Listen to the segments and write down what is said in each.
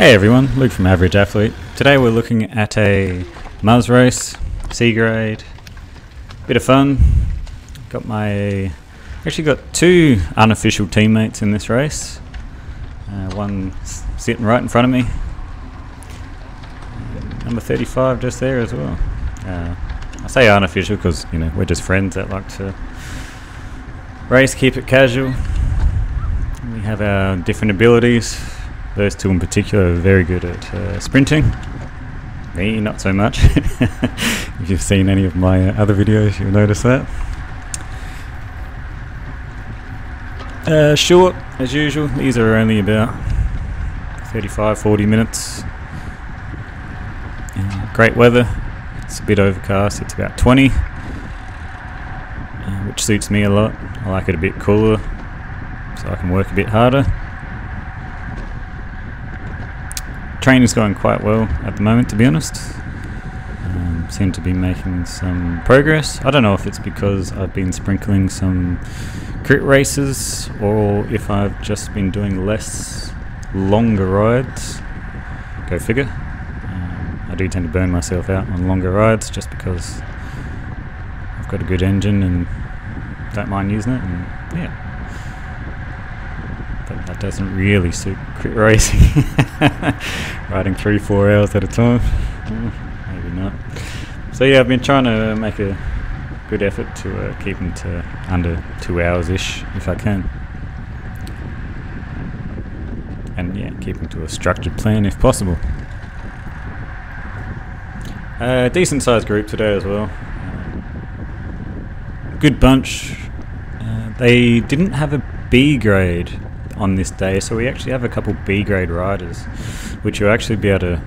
Hey everyone, Luke from Average Athlete. Today we're looking at a Muzz race, C grade, bit of fun. Actually got two unofficial teammates in this race. One sitting right in front of me. Number 35 just there as well. I say unofficial because, you know, we're just friends that like to race, keep it casual. We have our different abilities. Those two in particular are very good at sprinting. Me, not so much. If you've seen any of my other videos, you'll notice that. Short, as usual. These are only about 35-40 minutes. Great weather. It's a bit overcast. It's about 20, which suits me a lot. I like it a bit cooler, so I can work a bit harder. Training's going quite well at the moment, to be honest. Seem to be making some progress. I don't know if it's because I've been sprinkling some crit races or if I've just been doing less longer rides. Go figure. I do tend to burn myself out on longer rides just because I've got a good engine and don't mind using it, and yeah. But that doesn't really suit crit racing. Riding 3-4 hours at a time. Maybe not. So yeah, I've been trying to make a good effort to keep them to under 2 hours-ish if I can. And yeah, keep them to a structured plan if possible. Decent sized group today as well. Good bunch. They didn't have a B grade on this day, so we actually have a couple B grade riders, which you'll actually be able to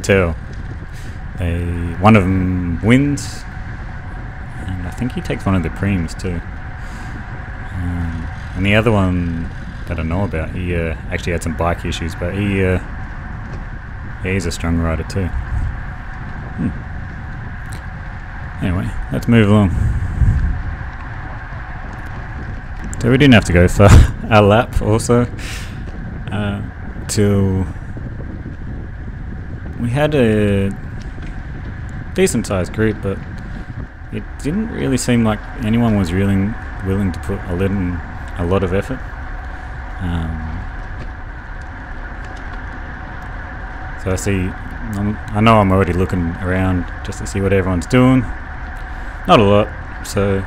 tell. One of them wins, and I think he takes one of the preems too. And the other one that I know about, he actually had some bike issues, but he's a strong rider too. Anyway, let's move along. So we didn't have to go for a lap also, till we had a decent sized group, but it didn't really seem like anyone was really willing to put a lot of effort. So I know I'm already looking around just to see what everyone's doing. Not a lot, so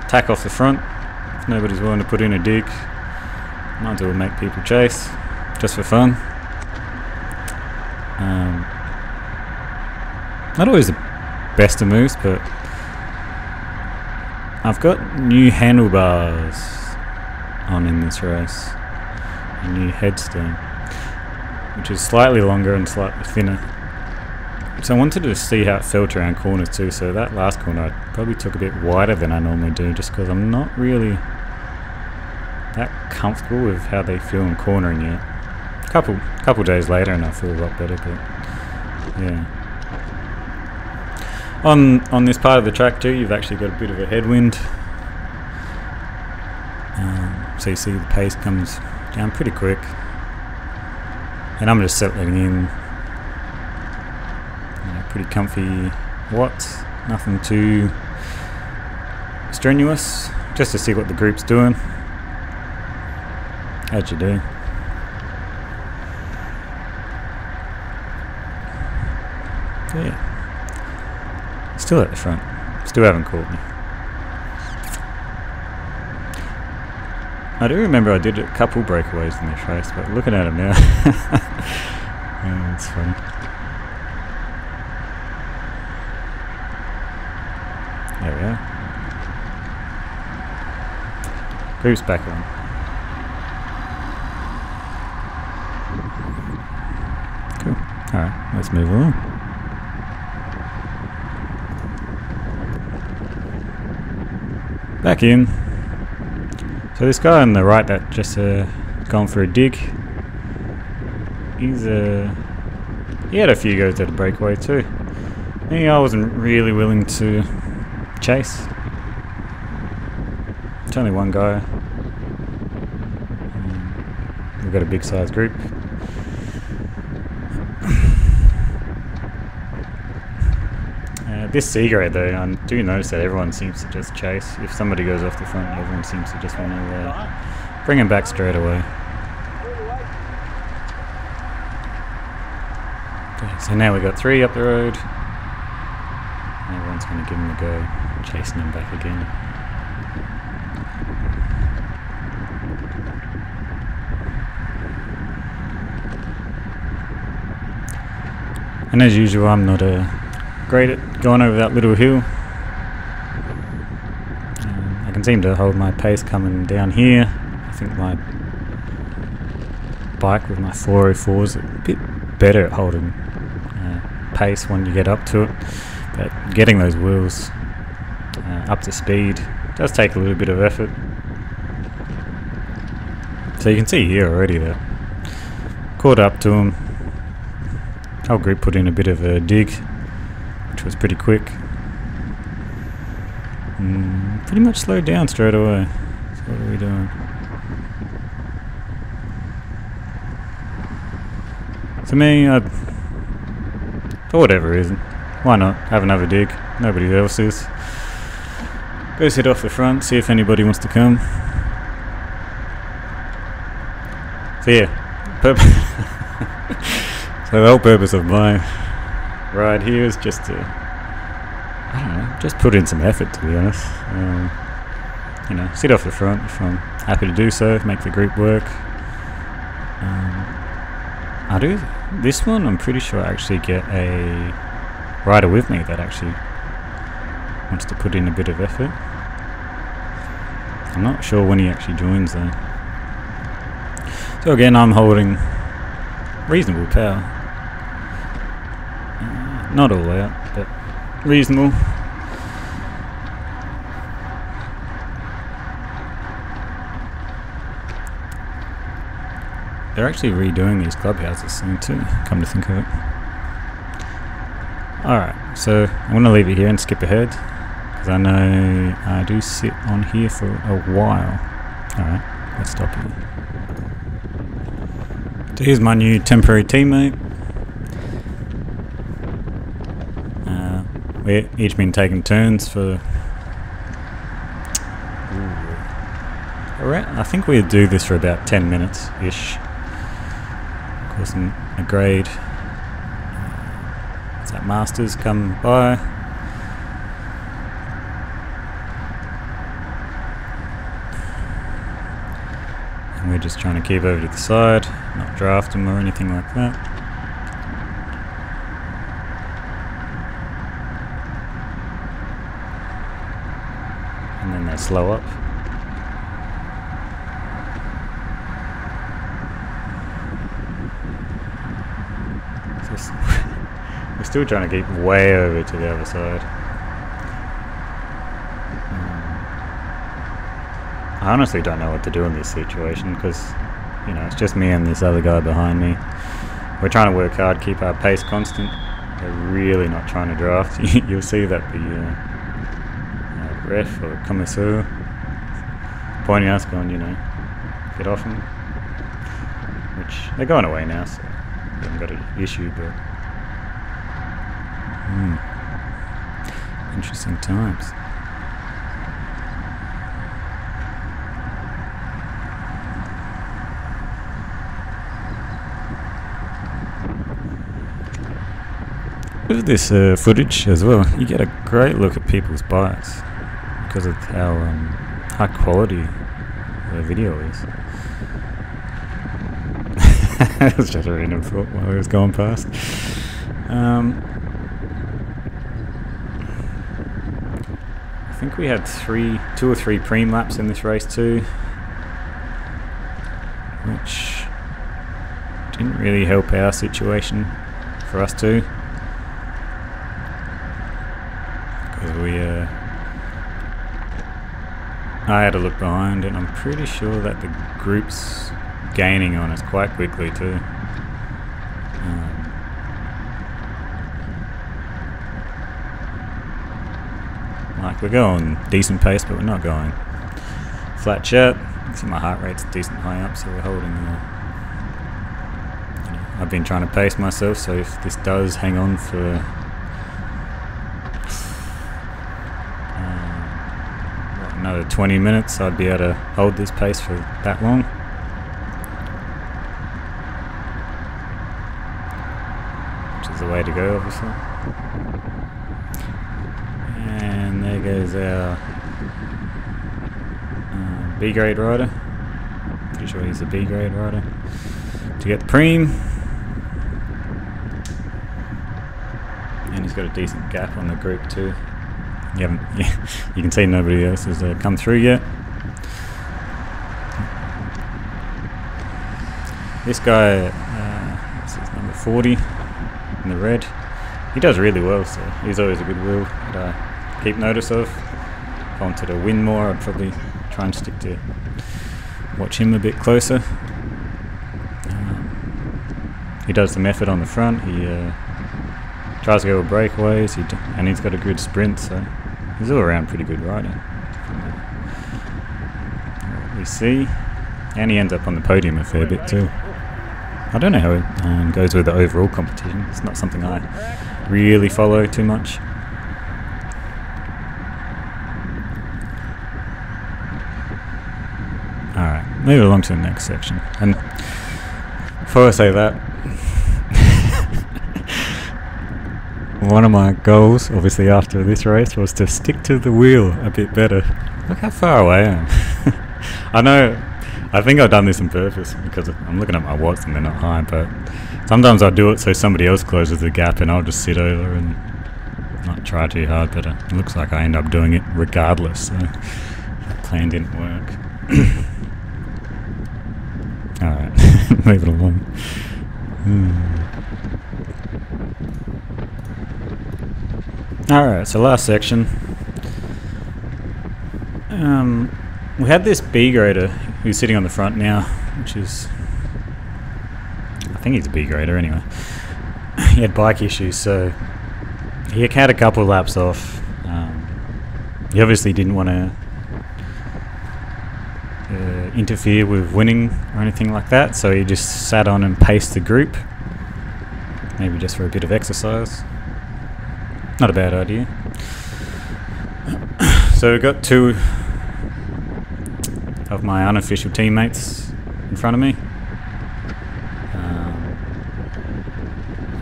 tack off the front. If nobody's willing to put in a dig, might as well make people chase, just for fun. Not always the best of moves, but I've got new handlebars on in this race. A new headstone, which is slightly longer and slightly thinner. So I wanted to see how it felt around corners too, so that last corner I probably took a bit wider than I normally do, just because I'm not really that comfortable with how they feel in cornering yet. Couple days later and I feel a lot better, but yeah. On this part of the track too, you've actually got a bit of a headwind. So you see the pace comes down pretty quick. And I'm just settling in. Pretty comfy watts, nothing too strenuous, just to see what the group's doing. How'd you do? So yeah, still at the front, still haven't caught me. I do remember I did a couple breakaways in this race, but looking at them now, yeah, it's funny. There we are. Group's back on. Cool. Alright, let's move along. Back in. So this guy on the right that just gone for a dig, he had a few goes at a breakaway too. I wasn't really willing to chase. It's only one guy we've got a big size group. This C grade though, I do notice that everyone seems to just chase. If somebody goes off the front, everyone seems to just want to bring him back straight away. Okay, so now we got 3 up the road. Everyone's going to give him a go, chasing him back again. And as usual, I'm not great at going over that little hill. I can seem to hold my pace coming down here. I think my bike with my 404 is a bit better at holding pace when you get up to it. But getting those wheels up to speed does take a little bit of effort. So you can see here already that caught up to him. Whole group put in a bit of a dig, which was pretty quick. Pretty much slowed down straight away. So what are we doing? To me, for whatever reason, why not have another dig? Nobody else is. Go sit off the front, see if anybody wants to come. So yeah, so the whole purpose of my ride here is just to, I don't know, just put in some effort, to be honest. You know, sit off the front if I'm happy to do so, make the group work. I do this one, I'm pretty sure I actually get a rider with me that actually wants to put in a bit of effort. I'm not sure when he actually joins though. So again, I'm holding reasonable power. Not all out, but reasonable. They're actually redoing these clubhouses soon too, come to think of it. Alright, so I'm going to leave it here and skip ahead, because I know I do sit on here for a while. Alright, let's stop here. So here's my new temporary teammate. We've each been taking turns for... I think we'll do this for about 10 minutes-ish. Of course, a grade. What's that, Masters come by. And we're just trying to keep over to the side, not draft them or anything like that. And then they slow up. We're still trying to keep way over to the other side. I honestly don't know what to do in this situation, because, you know, it's just me and this other guy behind me. We're trying to work hard, keep our pace constant. We're really not trying to draft. You'll see that the ref or commissaire pointing us, going, you know, get off him. Which they're going away now, so we haven't got an issue, but interesting times. With this footage as well, you get a great look at people's bikes because of how high quality the video is. That was just a random thought while I was going past. I think we had 2 or 3 preem laps in this race too, which didn't really help our situation for us too. Because I had to look behind, and I'm pretty sure that the group's gaining on us quite quickly too. Like, we're going decent pace, but we're not going flat chat. See, my heart rate's decent high up, so we're holding I've been trying to pace myself, so if this does hang on for another 20 minutes, I'd be able to hold this pace for that long. Which is the way to go, obviously. And there goes our B grade rider. Pretty sure he's a B grade rider. To get the preem. And he's got a decent gap on the group too. You can see nobody else has come through yet. This guy, this is number 40 in the red. He does really well, so he's always a good wheel to keep notice of. If I wanted to win more, I'd probably try and stick to watch him a bit closer. He does some effort on the front. He tries to go with breakaways, and he's got a good sprint, so he's all around pretty good rider. What we see, and he ends up on the podium a fair bit too. I don't know how it goes with the overall competition. It's not something I really follow too much. Alright, move along to the next section. And before I say that, one of my goals, obviously after this race, was to stick to the wheel a bit better. Look how far away I am. I think I've done this on purpose because I'm looking at my watts and they're not high, but sometimes I do it so somebody else closes the gap and I'll just sit over and not try too hard, but it looks like I end up doing it regardless, so that plan didn't work. Alright, move it along. Alright, so last section. We had this B grader who's sitting on the front now, which is, I think he's a B grader anyway. He had bike issues, so he had a couple of laps off. He obviously didn't want to interfere with winning or anything like that, so he just sat on and paced the group, maybe just for a bit of exercise. Not a bad idea. So we've got two of my unofficial teammates in front of me. I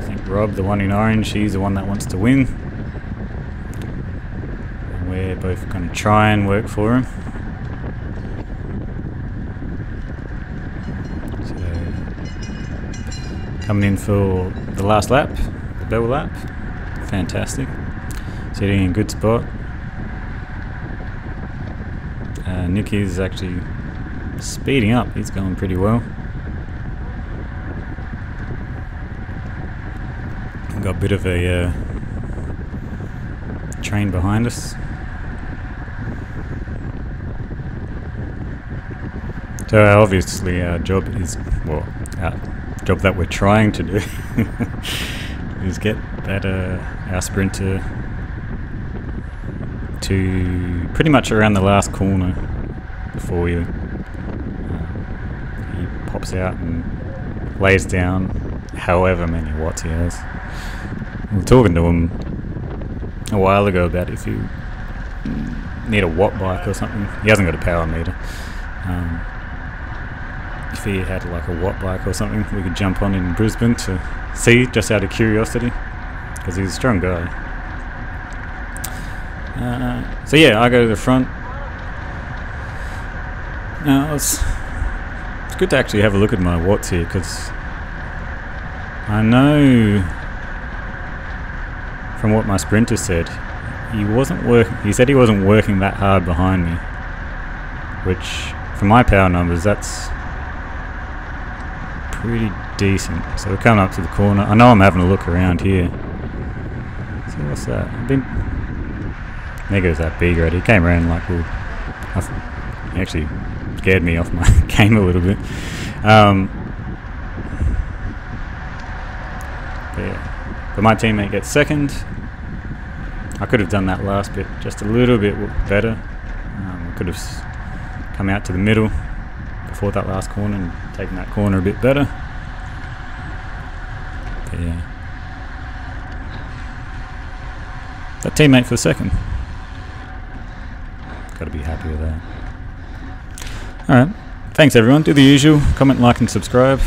think Rob, the one in orange, he's the one that wants to win. And we're both going to try and work for him. So, coming in for the last lap, the bell lap. Fantastic. Sitting in a good spot. Nicky's actually speeding up. He's going pretty well. We've got a bit of a train behind us. So obviously our job is, well, our job that we're trying to do is get that our sprinter to pretty much around the last corner before he pops out and lays down however many watts he has. We were talking to him a while ago about if you need a watt bike or something. He hasn't got a power meter. If he had like a watt bike or something we could jump on in Brisbane to see, just out of curiosity, because he's a strong guy. So yeah, I go to the front. Now it's good to actually have a look at my watts here, because I know from what my sprinter said, he said he wasn't working that hard behind me, which from my power numbers that's pretty decent. So we're coming up to the corner. I know I'm having a look around here. So what's that? There goes that B grade. He came around like he actually scared me off my game a little bit. But my teammate gets second. I could have done that last bit just a little bit better. I could have come out to the middle before that last corner and taken that corner a bit better. But yeah. That teammate for the second. Gotta be happy with that. Alright. Thanks everyone. Do the usual. Comment, like and subscribe.